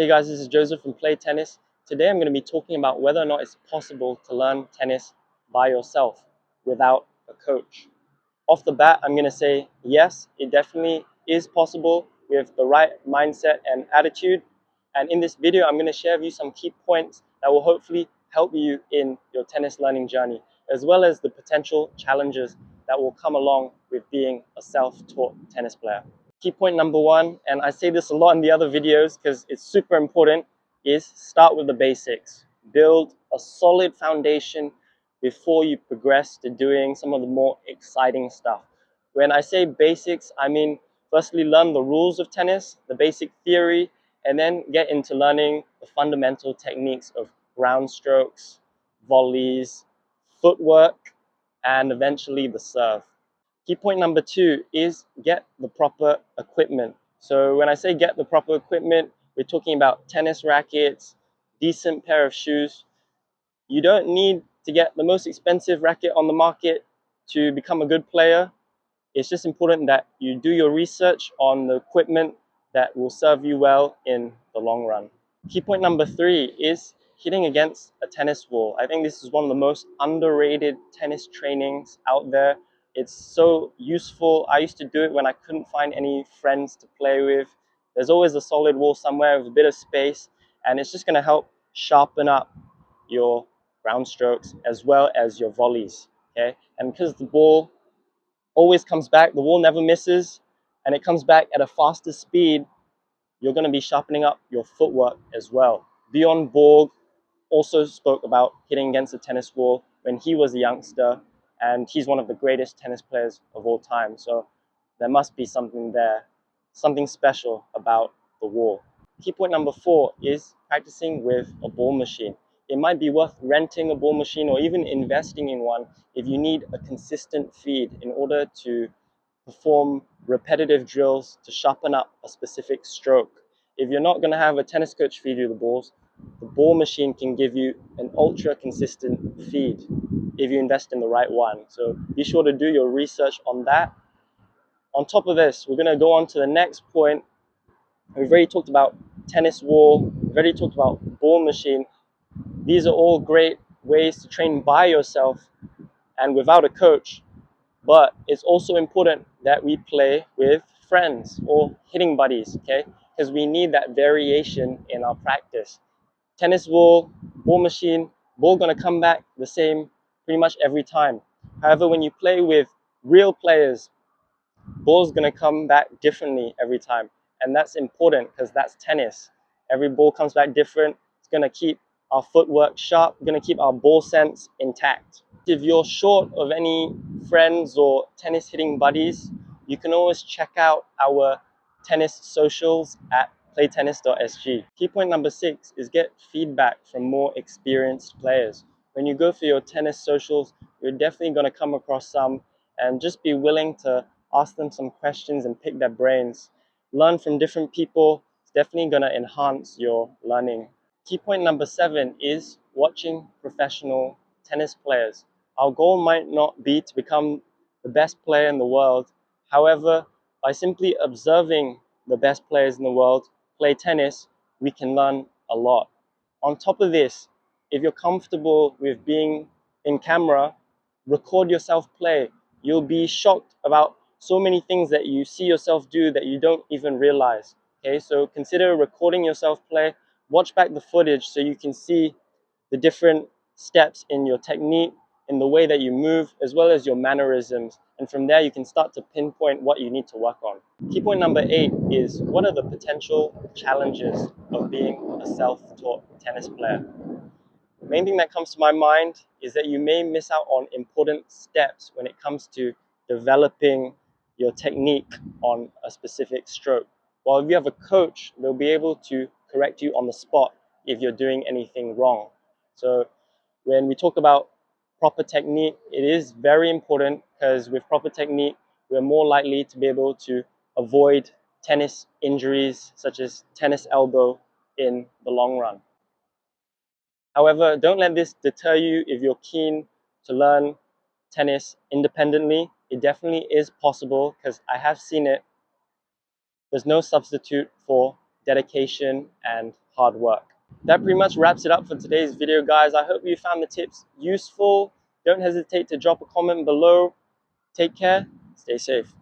Hey guys, this is Joseph from Play Tennis. Today I'm going to be talking about whether or not it's possible to learn tennis by yourself without a coach. Off the bat, I'm going to say yes, it definitely is possible with the right mindset and attitude. And in this video, I'm going to share with you some key points that will hopefully help you in your tennis learning journey, as well as the potential challenges that will come along with being a self-taught tennis player. Key point number one, and I say this a lot in the other videos because it's super important, is start with the basics. Build a solid foundation before you progress to doing some of the more exciting stuff. When I say basics, I mean firstly learn the rules of tennis, the basic theory, and then get into learning the fundamental techniques of ground strokes, volleys, footwork, and eventually the serve. Key point number two is get the proper equipment. So when I say get the proper equipment, we're talking about tennis rackets, decent pair of shoes. You don't need to get the most expensive racket on the market to become a good player. It's just important that you do your research on the equipment that will serve you well in the long run. Key point number three is hitting against a tennis wall. I think this is one of the most underrated tennis trainings out there. It's so useful. I used to do it when I couldn't find any friends to play with. There's always a solid wall somewhere with a bit of space, and it's just going to help sharpen up your ground strokes as well as your volleys. Okay, and because the ball always comes back, the wall never misses, and it comes back at a faster speed, you're going to be sharpening up your footwork as well. Bjorn Borg also spoke about hitting against a tennis wall when he was a youngster, and he's one of the greatest tennis players of all time. So there must be something there, something special about the wall. Key point number four is practicing with a ball machine. It might be worth renting a ball machine or even investing in one if you need a consistent feed in order to perform repetitive drills to sharpen up a specific stroke. If you're not going to have a tennis coach feed you the balls, the ball machine can give you an ultra consistent feed if you invest in the right one. So be sure to do your research on that. On top of this, we're going to go on to the next point. We've already talked about tennis wall, we've already talked about ball machine. These are all great ways to train by yourself and without a coach. But it's also important that we play with friends or hitting buddies, okay? Because we need that variation in our practice. Tennis wall, ball machine, ball gonna come back the same pretty much every time. However, when you play with real players, ball's gonna come back differently every time. And that's important because that's tennis. Every ball comes back different. It's gonna keep our footwork sharp, gonna keep our ball sense intact. If you're short of any friends or tennis hitting buddies, you can always check out our tennis socials at playtennis.sg. Key point number six is get feedback from more experienced players. When you go for your tennis socials, you're definitely going to come across some, and just be willing to ask them some questions and pick their brains. Learn from different people. It's definitely going to enhance your learning. Key point number seven is watching professional tennis players. Our goal might not be to become the best player in the world. However, by simply observing the best players in the world play tennis, we can learn a lot. On top of this, if you're comfortable with being in camera, record yourself play. You'll be shocked about so many things that you see yourself do that you don't even realize. Okay, so consider recording yourself play. Watch back the footage so you can see the different steps in your technique, in the way that you move, as well as your mannerisms. And from there, you can start to pinpoint what you need to work on. Key point number eight is, what are the potential challenges of being a self-taught tennis player? The main thing that comes to my mind is that you may miss out on important steps when it comes to developing your technique on a specific stroke. While if you have a coach, they'll be able to correct you on the spot if you're doing anything wrong. So when we talk about proper technique, it is very important because with proper technique, we're more likely to be able to avoid tennis injuries such as tennis elbow in the long run. However, don't let this deter you if you're keen to learn tennis independently. It definitely is possible because I have seen it. There's no substitute for dedication, and hard work. That pretty much wraps it up for today's video, guys. I hope you found the tips useful. Don't hesitate to drop a comment below. Take care, stay safe.